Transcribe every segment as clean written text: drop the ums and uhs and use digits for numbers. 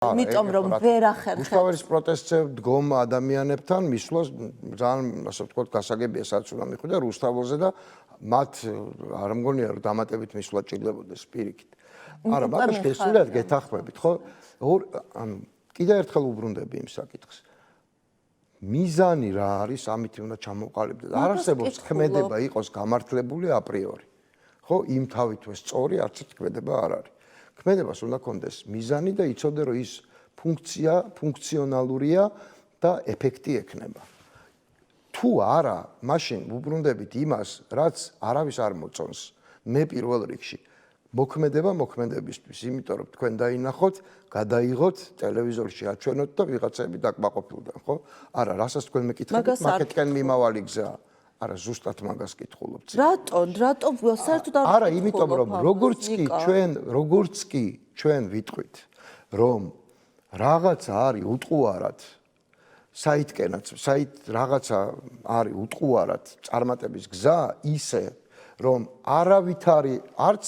იმიტომ რომ ვერ ახერხებს. უშუალოდ პროტესტზე დგომ ადამიანებთან მისვლას ძალიან ასე ვთქვათ გასაგებია სადაც უნდა მიხვიდე რუსთაველზე და მათ არ მგონია რომ დამატებით მისვლა ჭირდებოდეს პირიქით. არა, მაგრამ შესულად გეთახმებით, ხო? ანუ კიდევ ერთხელ უბრუნდები იმ საკითხს. მიზანი რა არის, ამით უნდა ჩამოვყალიბდეთ. არ არსებობს ქმედება იყოს გამართლებული აპრიორი. ხო, იმ თავითვე სწორი არც ერთი ქმედება არ არის. ქმედებას უნდა კონდეს მიზანი და იცოდე რომ ის ფუნქციონალურია და ეფექტი ექნება. თუ არა, მაშინ უბრუნდებით იმას, რაც არავის არ მოწონს. მე პირველ რიგში მოქმედებისთვის, იმიტომ რომ თქვენ დაინახოთ, გადაიღოთ, ტელევიზორში აჩვენოთ და ვიღაცები დაკმაყოფილდნენ, ხო? არა, რასაც თქვენ მეკითხებით, მაგეთკენ მიმავალი გზაა. არა, ზუსტად მაგას კითხულობთ. რატომ საერთოდ არა, იმიტომ რომ როგორც კი ჩვენ ვიტყვით, რომ რაღაცა არის უტყუარად საითკენაც, რაღაცა არის უტყუარად წარმატების გზა ისე, რომ არავითარი არც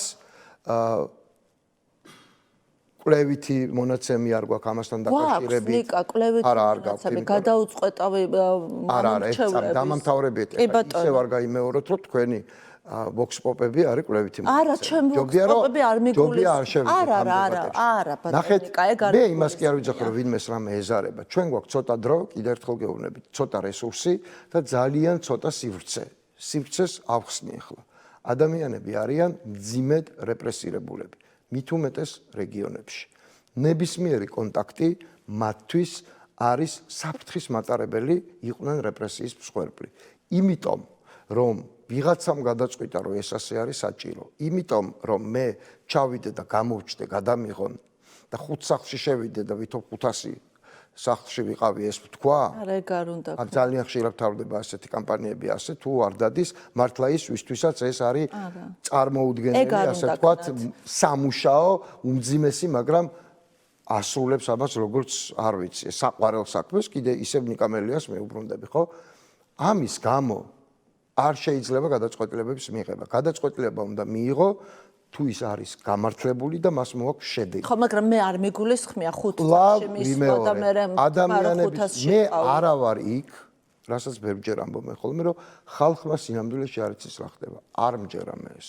კვლევითი მონაცემი არ გვაქვს ამასთან დაკავშირებით. არა, არ გაქვს. გადაუწყვეტავი მამამრჩევლების. დამამთავრებით ისევ არ გაიმეოროთ, რომ თქვენი ვოქს პოპები არის კვლევითი მონაცემი. არა, ჩემ ვოქს პოპები არ მიგულისხმობ. არა, ნახეთ, მე იმას კი არ ვიძახ, რომ ვინმეს რამე ეზარება. ჩვენ გვაქვს ცოტა დრო, კიდევ ერთხელ გეუბნებით, ცოტა რესურსი და ძალიან ცოტა სივრცე. სივრცეს ავხსნი ახლა. ადამიანები არიან მძიმედ რეპრესირებულები. მით უმეტეს რეგიონებში. ნებისმიერი კონტაქტი მათთვის არის საფრთხის მატარებელი იყვნენ რეპრესიის მსხვერპლი. იმიტომ რომ ვიღაცამ გადაწყვიტა რომ ეს ასე არის საჭირო. იმიტომ რომ მე ჩავიდე და გამოვჩდე, გადამიღონ და 5 სახლში შევიდე და ვითომ 500 სახლში ვიყავი ეს ვთქვა? არა, ეგ არ უნდა. ძალიან ხშირად თავდება ასეთი კამპანიები ასე თუ არ დადის, მართლა ის ვისთვისაც ეს არის წარმოუდგენელი, ასე ვთქვათ, სამუშაო, უმძიმესი, მაგრამ ასრულებს ამას როგორც არ ვიცი, საყვარელ საქმეს, კიდე ისევ ნიკამელიას მეუბრუნდები, ხო? ამის გამო არ შეიძლება გადაწყვეტილებების მიღება. გადაწყვეტილება უნდა მიიღო თუ ის არის გამართლებული და მას მოაქვს შედეგი. ხო, მაგრამ მე არ მიგულისხმია 5 წუთში მისვლა და მე მე არა ვარ იქ, რასაც ბევრჯერ ამბობენ ხოლმე, რომ ხალხმა სინამდვილეში არ იცის რა ხდება. არ მჯერა მე ეს.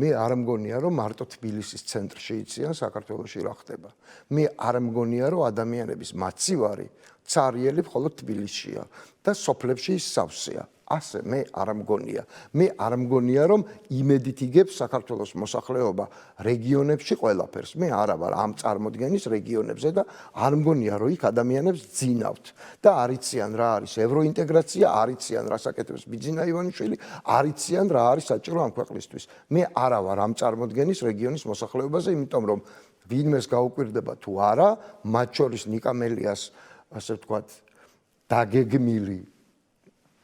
მე არ მგონია, რომ მარტო თბილისის ცენტრში იციან საქართველოში რა ხდება. მე არ მგონია, რომ ადამიანების მაცივარი цаრიელი მხოლოდ თბილისშია და სოფლებში ის სავსეა. ასე მე არ მგონია. მე არ მგონია, რომ იმედით იგებს საქართველოს მოსახლეობა რეგიონებში ყველაფერს. მე არა ვარ ამ წარმოდგენის რეგიონებზე და არ მგონია, რომ იქ ადამიანებს ძინავთ და არიციან რა არის ევროინტეგრაცია, არიციან რა საკეთებს ბიძინა ივანიშვილი, არიციან რა არის საჭირო ამ ქვეყნისთვის. მე არა ვარ ამ წარმოდგენის რეგიონის მოსახლეობაზე, იმიტომ რომ ვინმეს გაუკვირდება თუ არა, მათ შორის ნიკამელიას, ასე ვთქვათ, დაგეგმილი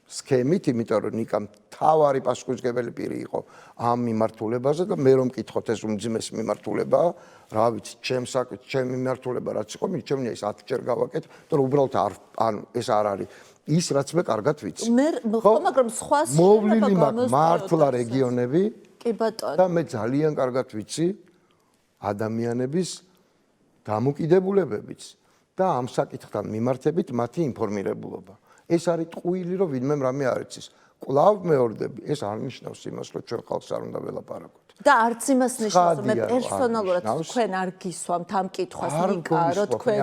სქემით, იმიტომ რომ ნიკამ თავარი პასუხისმგებელი პირი იყო ამ მიმართულებაზე და მე რომ მკითხოთ ეს უმძიმესი მიმართულებაა, რა ვიცი, ჩემი მიმართულება რაც იყო, მიჩვენია ის 10 ჯერ გავაკეთ, იმიტომ რომ უბრალოდ ეს არ არის ის რაც მე კარგად ვიცი. ხო, მაგრამ სხვა მოვლილი მაქვს მართლა რეგიონები. კი ბატონო. და მე ძალიან კარგად ვიცი ადამიანების დამოკიდებულებებიც და ამ საკითხთან მიმართებით მათი ინფორმირებულობა. ეს არის ტყუილი, რომ ვინმე რამე არ იცის. კვლავ მეორდები, ეს არ ნიშნავს იმას, რომ ჩვენ ხალხს არ უნდა ველაპარაკოთ. და არც იმას ნიშნავს, რომ მე პერსონალურად თქვენ არ გისვამთ ამ კითხვას, ნიკა, რომ თქვენ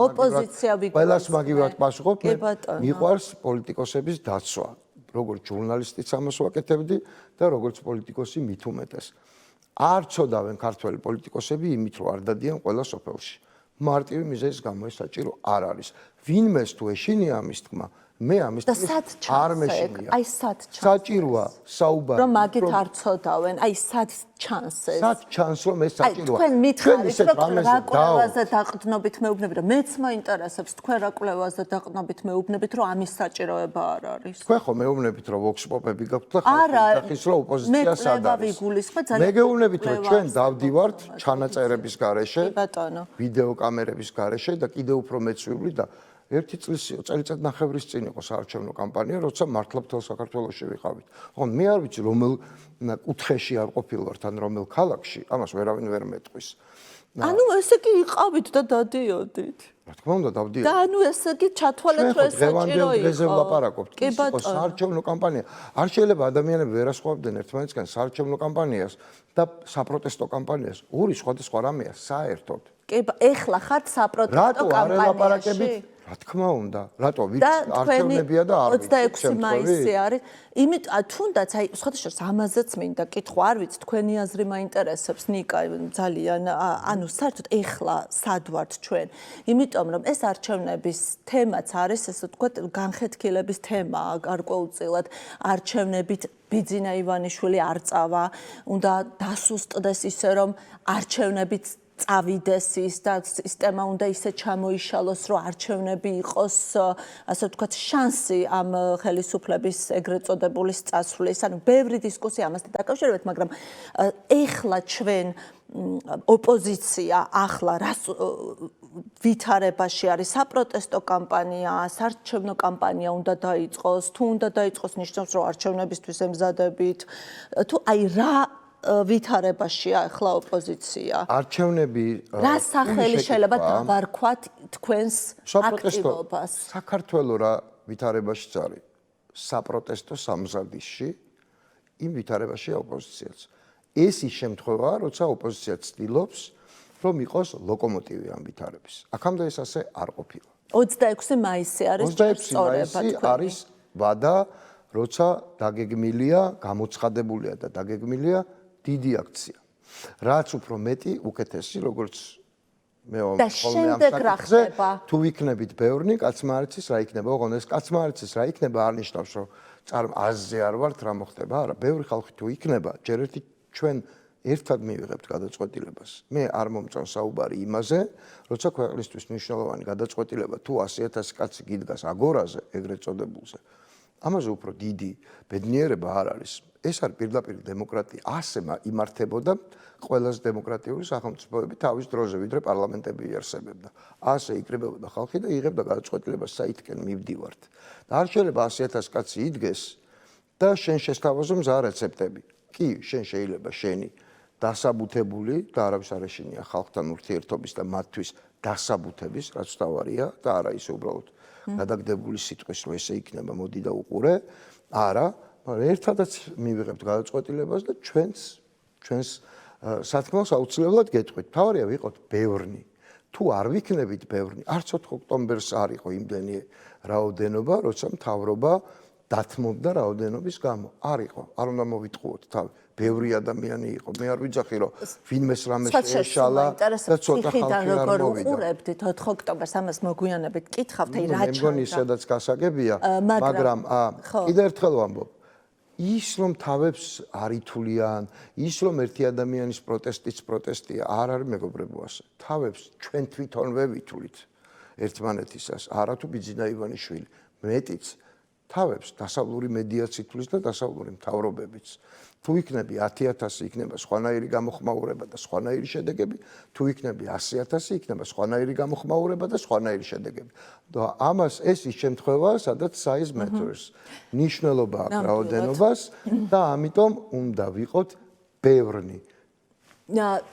ოპოზიცია ვიგებთ. ყველას მაგივრად პასუხობ, მიყვარს პოლიტიკოსების დაცვა. როგორც ჟურნალისტიც ამას ვაკეთებდი და როგორც პოლიტიკოსი მით უმეტეს. არ ცოდავენ ქართველი პოლიტიკოსები იმით, რომ არ დადიან ყველა სოფელში. მარტივი მიზეზის გამო ეს საჭირო არ არის. ვინმეს თუ ეშინია ამის თქმა, მე ამის თქმის არ მეშინია. აი სად ჩანს? საჭიროა საუბარი. რომ მაგით არ ცოდავენ, აი სად ჩანს ეს? სად ჩანს რომ ეს საჭიროა? თქვენ მითხარით, რომ რა კვლევაზე დაყრდნობით მეუბნებით, რომ მეც მაინტერესებს თქვენ რა კვლევაზე დაყრდნობით მეუბნებით, რომ ამის საჭიროება არ არის. თქვენ ხო მეუბნებით, რომ ვოქს პოპები გაქვთ და ხალხის რომ ოპოზიცია სად არის? მე გეუბნებით, რომ ჩვენ დავდივართ ჩანაწერების გარეშე, ვიდეო კამერების გარეშე და კიდევ უფრო მეცვივლი და ერთი წელიწადნახევრის წინ იყო საარჩევნო კამპანია, როცა მართლა მთელ საქართველოში ვიყავით. ხო, მე არ ვიცი რომელ კუთხეში არ ყოფილვართ ან რომელ ქალაქში, ამას ვერავინ ვერ მეტყვის. ანუ ესე კი იყავით და დადიოდით. რა თქმა უნდა დავდიოდი. და ანუ ესე კი ჩათვალეთ რომ ეს საჭირო დღეზე იყო. ვლაპარაკობთ. კი ის იყო საარჩევნო კამპანია. არ შეიძლება ადამიანები ვერასხვავდნენ ერთმანეთსგან საარჩევნო კამპანიას და საპროტესტო კამპანიას. ორი სხვადასხვა რამეა საერთოდ. კი, ეხლა ხართ საპროტესტო კამპანიაში. რა თქმა უნდა, რატო ვიც არჩევნებია და არ 26 მაისი არის. იმიტომ თუნდაც აი სხვადასხვა ამაზეც მინდა კითხვა, არ ვიცი თქვენი აზრი მაინტერესებს ნიკა ძალიან, ანუ საერთოდ ეხლა სად ვართ ჩვენ? იმიტომ რომ ეს არჩევნების თემაც არის, ესე ვთქვათ, განხეთქილების თემა გარკვეულწილად არჩევნებით ბიძინა ივანიშვილი არ წავა, უნდა დასუსტდეს ისე რომ არჩევნებით წავიდეს ის და სისტემა უნდა ისე ჩამოიშალოს, რომ არჩევნები იყოს, ასე ვთქვათ, შანსი ამ ხელისუფლების ეგრეთ წოდებული წასვლის. ანუ ბევრი დისკუსია ამასთან დაკავშირებით, მაგრამ ეხლა ჩვენ ოპოზიცია ახლა რას ვითარებაში არის საპროტესტო კამპანია, საარჩევნო კამპანია უნდა დაიწყოს, თუ უნდა დაიწყოს ნიშნავს, რომ არჩევნებისთვის ემზადებით, თუ აი რა ვითარებაშია ახლა ოპოზიცია. არჩევნები რა სახელი შეიძლება დავარქვათ თქვენს აქტივობას? საქართველოს რა ვითარებაშიც არის საპროტესტო სამზადისში, იმ ვითარებაშია ოპოზიციაც. ეს ის შემთხვევაა, როცა ოპოზიცია ცდილობს, რომ იყოს ლოკომოტივი ამ ვითარების. აქამდე ეს ასე არ ყოფილა. 26 მაისი არის 26 მაისი არის ვადა, როცა დაგეგმილია, გამოცხადებულია და დაგეგმილია დიდი აქცია. რაც უფრო მეტი, უკეთესი, როგორც მე ხოლმე ამ საკითხზე, თუ ვიქნებით ბევრნი, კაცმარიცის რა იქნება, ოღონდ ეს კაცმარიცის რა იქნება, არ ნიშნავს, რომ აზზე არ ვართ, რა მოხდება, არა, ბევრი ხალხი თუ იქნება, ჯერ ერთი ჩვენ ერთად მივიღებთ გადაწყვეტილებას. მე არ მომწონს საუბარი იმაზე, როცა ქვეყნისთვის მნიშვნელოვანი გადაწყვეტილება თუ 100,000 კაცი გიდგას აგორაზე, ეგრეთ წოდებულზე. ამაზე უფრო დიდი ბედნიერება არ არის. ეს არის პირდაპირ დემოკრატია. ასე იმართებოდა ყველაზე დემოკრატიული სახელმწიფოები თავის დროზე, ვიდრე პარლამენტები იარსებებდა. ასე იკრიბებოდა ხალხი და იღებდა გადაწყვეტილებას, საითკენ მივდივართ. და არ შეიძლება 100,000 კაცი იდგეს და შენ შესთავაზო მზა რეცეპტები. კი, შენ შეიძლება შენი დასაბუთებული და არავის არ ეშინია ხალხთან ურთიერთობის და მათთვის დასაბუთების, რაც თავარია და არა ისე უბრალოდ გადაგდებული სიტყვის, რომ ესე იქნება, მოდი და უყურე. არა, მაგრამ ერთადაც მივიღებთ გადაწყვეტილებას და ჩვენს სათქმელს აუცილებლად გეტყვით. თავარია ვიყოთ ბევრნი. თუ არ ვიქნებით ბევრნი, არც 4 ოქტომბერს არ იყო იმდენი რაოდენობა, როცა მთავრობა დათმობდა რაოდენობის გამო. არ იყო, არ უნდა მოვიტყუოთ თავი. ბევრი ადამიანი იყო. მე არ ვიძახი, რომ ვინმეს რამე შეეშალა და ცოტა ხალხი არ მოვიდა. უყურებდით 4 ოქტომბერს ამას მოგვიანებით კითხავთ, აი რა ჩანდა. მე მგონი სადაც გასაგებია, მაგრამ კიდევ ერთხელ ვამბობ. ის რომ თავებს არ ითვლიან, ის რომ ერთი ადამიანის პროტესტიც პროტესტია, არ არის მეგობრებო ასე. თავებს ჩვენ თვითონვე ვითვლით ერთმანეთისას, არა თუ ბიძინა ივანიშვილი. მეტიც თავებს დასავლური მედიაც ითვლის და დასავლური მთავრობებიც. თუ იქნები 10,000 იქნება სხვანაირი გამოხმაურება და სხვანაირი შედეგები, თუ იქნები 100,000 იქნება სხვანაირი გამოხმაურება და სხვანაირი შედეგები. და ამას ეს ის შემთხვევაა, სადაც size matters. ნიშნულობა აქვს რაოდენობას და ამიტომ უნდა ვიყოთ ბევრნი.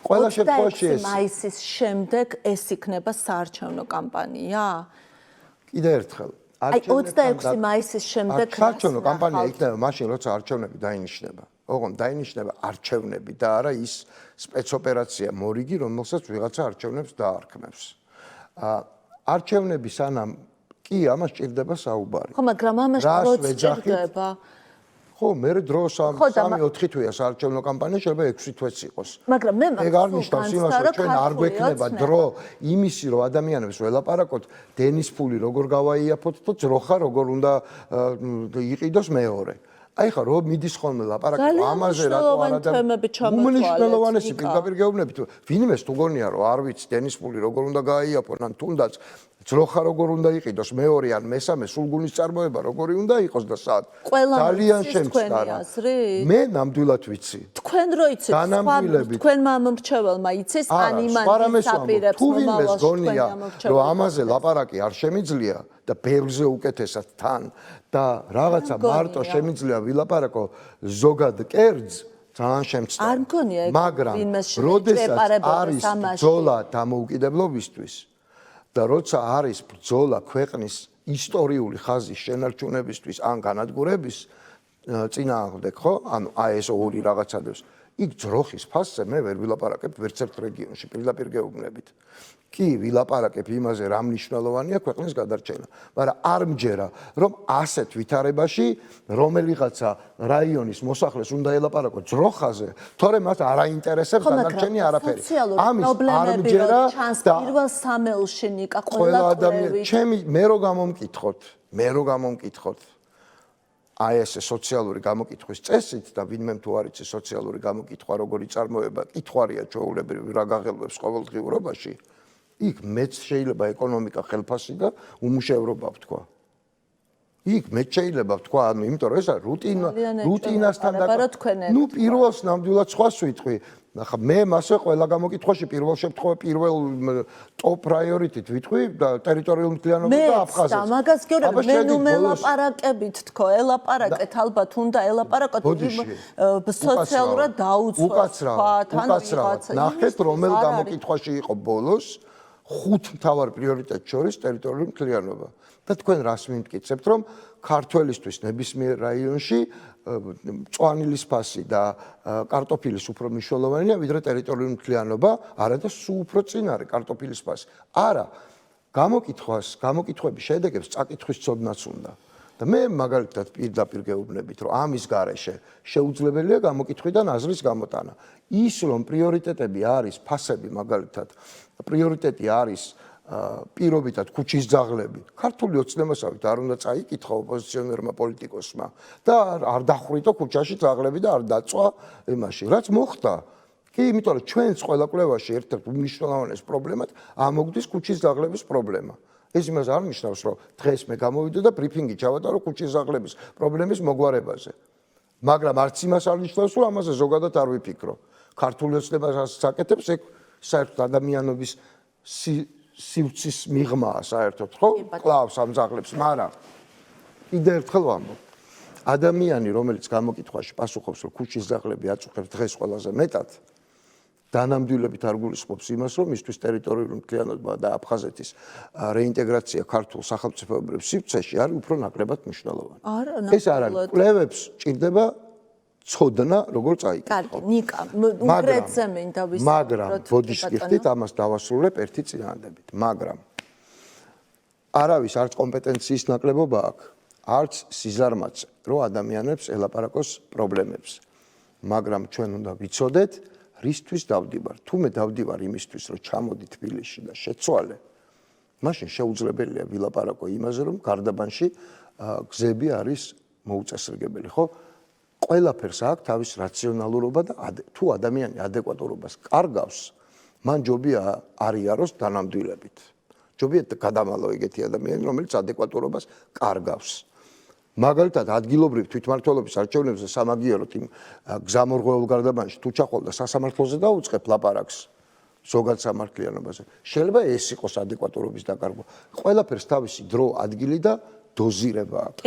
ყველა შემთხვევაში ეს მაისის შემდეგ ეს იქნება საარჩევნო კამპანია? კიდევ ერთხელ აი 26 მაისის შემდეგ საარჩევნო კამპანია იქნება მაშინ, როცა არჩევნები დაინიშნება. ოღონდ დაინიშნება არჩევნები და არა ის სპეცოპერაცია მორიგი, რომელსაც ვიღაცა არჩევნებს დაარქმევს. არჩევნები სანამ კი ამას ჭირდება საუბარი. ხო, მაგრამ ამას როც ჭირდება? ხო, მე დრო 3-4 თვეა საარჩევნო კამპანია, შეიძლება 6 თვეც იყოს. მაგრამ მე ეგ არ ნიშნავს იმას, რომ ჩვენ არ გვექნება დრო იმისი, რომ ადამიანებს ველაპარაკოთ, დენის ფული როგორ გავაიაფოთ და ძროხა როგორ უნდა იყიდოს მეორე. აი ხა რომ მიდის ხოლმე ლაპარაკი ამაზე რატო არა უმნიშვნელოვანესი პირდაპირ გეუბნებით ვინმეს თუ გონია რომ არ ვიცი დენის ფული როგორ უნდა გააიაფონ ან თუნდაც ძროხა როგორ უნდა იყიდოს მეორე ან მესამე სულგუნის წარმოება როგორი უნდა იყოს და სად ძალიან შემწდარა მე ნამდვილად ვიცი თქვენ რო იცით თქვენმა მომრჩეველმა იცის ან იმან საპირებს თუ ვინმეს გონია რომ ამაზე ლაპარაკი არ შემიძლია და ბევრზე უკეთესად თან და რაღაცა მარტო შემიძლია ვილაპარაკო ზოგად კერძ ძალიან შემწდა. არ მგონია ეგ მაგრამ ვინმეს როდესაც შეეპარებოდა არის სამაში. ბრძოლა დამოუკიდებლობისთვის და როცა არის ბრძოლა ქვეყნის ისტორიული ხაზის შენარჩუნებისთვის ან განადგურების წინააღმდეგ, ხო? ანუ აი ეს ორი რაღაცადებს. იქ ძროხის ფასზე მე ვერ ვილაპარაკებ ვერც ერთ რეგიონში პირდაპირ გეუბნებით. კი, ვილაპარაკებ იმაზე, რა მნიშვნელოვანია ქვეყნის გადარჩენა, მაგრამ არ მჯერა, რომ ასეთ ვითარებაში რომელიღაცა რაიონის მოსახლეს უნდა ელაპარაკო ძროხაზე, თორემ მას არ აინტერესებს დანარჩენი არაფერი. ამის არ მჯერა და პირველ სამეულში ნიკა ყველა ადამიანი, მე რო გამომკითხოთ, აი ეს სოციალური გამოკითხვის წესით და ვინმე თუ არ იცი სოციალური გამოკითხვა როგორი წარმოება, კითხვარია ჩვეულებრივი რა გაღელვებს ყოველდღიურობაში. იქ მეც შეიძლება ეკონომიკა ხელფასი და უმუშევრობა ვთქვა. იქ მეც შეიძლება ვთქვა, ანუ იმიტომ რომ ეს რუტინასთან ნუ პირველს ნამდვილად სხვას ვიტყვი. ახლა მე მასე ყველა გამოკითხვაში პირველ შემთხვევაში პირველ ტოპ პრაიორიტით ვიტყვი და ტერიტორიული მთლიანობა და აფხაზეთს. და მაგას გეუბნები, მე ნუ მელაპარაკებით თქო, ელაპარაკეთ ალბათ უნდა ელაპარაკოთ სოციალურად დაუცვას. ნახეთ რომელ გამოკითხვაში იყო ბოლოს 5 მთავარ პრიორიტეტს შორის ტერიტორიული მთლიანობა. და თქვენ რას მიმტკიცებთ, რომ ქართველისთვის ნებისმიერ რაიონში მწვანილის ფასი და კარტოფილის უფრო მნიშვნელოვანია ვიდრე ტერიტორიული მთლიანობა, არა და სულ უფრო წინ არის კარტოფილის ფასი. არა, გამოკითხვების შედეგებს წაკითხვის ცოდნაც უნდა. და მე მაგალითად პირდაპირ გეუბნებით, რომ ამის გარეშე შეუძლებელია გამოკითხვიდან აზრის გამოტანა. ის რომ პრიორიტეტები არის ფასები მაგალითად, პრიორიტეტი არის პირობითად ქუჩის ძაღლები. ქართული ოცნებასავით არ უნდა წაიკითხა ოპოზიციონერმა პოლიტიკოსმა და არ დახვრიტო ქუჩაში ძაღლები და არ დაწვა იმაში, რაც მოხდა. კი, იმიტომ რომ ჩვენს ყველა კვლევაში ერთ-ერთ უმნიშვნელოვანეს პრობლემად ამოგდის ქუჩის ძაღლების პრობლემა. ეს იმას არ ნიშნავს, რომ დღეს მე გამოვიდე და ბრიფინგი ჩავატარო ქუჩის ძაღლების პრობლემის მოგვარებაზე. მაგრამ არც იმას არ ნიშნავს, რომ ამაზე ზოგადად არ ვიფიქრო. ქართული ოცნებას საკეთებს ეგ საერთოდ ადამიანობის სივრცის მიღმაა საერთოდ, ხო? კლავს ამ ძაღლებს, მაგრამ კიდე ერთხელ ვამბობ. ადამიანი, რომელიც გამოკითხვაში პასუხობს, რომ ქუჩის ძაღლები აწუხებს დღეს ყველაზე მეტად, დანამდვილებით არ გულისხმობს იმას, რომ მისთვის ტერიტორიული მთლიანობა და აფხაზეთის რეინტეგრაცია ქართულ სახელმწიფოებრივ სივრცეში არის უფრო ნაკლებად მნიშვნელოვანი. ეს არ არის. კვლევებს ჭირდება ცოდნა, როგორ წაიკითხო. კარგი, ნიკა, კონკრეტზე მინდა ვისაუბროთ. მაგრამ ბოდიშ გიხდით, ამას დავასრულებ ერთი წინადადებით. მაგრამ არავის არც კომპეტენციის ნაკლებობა აქვს, არც სიზარმაც, რომ ადამიანებს ელაპარაკოს პრობლემებს. მაგრამ ჩვენ უნდა ვიცოდეთ, რისთვის დავდივარ. თუ მე დავდივარ იმისთვის, რომ ჩამოდი თბილისში და შეცვალე, მაშინ შეუძლებელია ვილაპარაკო იმაზე, რომ გარდაბანში გზები არის მოუწესრიგებელი, ხო? ყველაფერს აქვს თავის რაციონალურობა და თუ ადამიანი ადეკვატურობას კარგავს, მან ჯობია არ იაროს დანამდვილებით. ჯობია გადამალო ეგეთი ადამიანი, რომელიც ადეკვატურობას კარგავს. მაგალითად, ადგილობრივ თვითმმართველობის არჩევნებზე სამაგიეროდ იმ გზამორღვეულ გარდაბანში თუ ჩახვალ და სასამართლოზე დაუწყებ ლაპარაკს ზოგად სამართლიანობაზე. შეიძლება ეს იყოს ადეკვატურობის დაკარგვა. ყველაფერს თავისი დრო, ადგილი და დოზირება აქვს.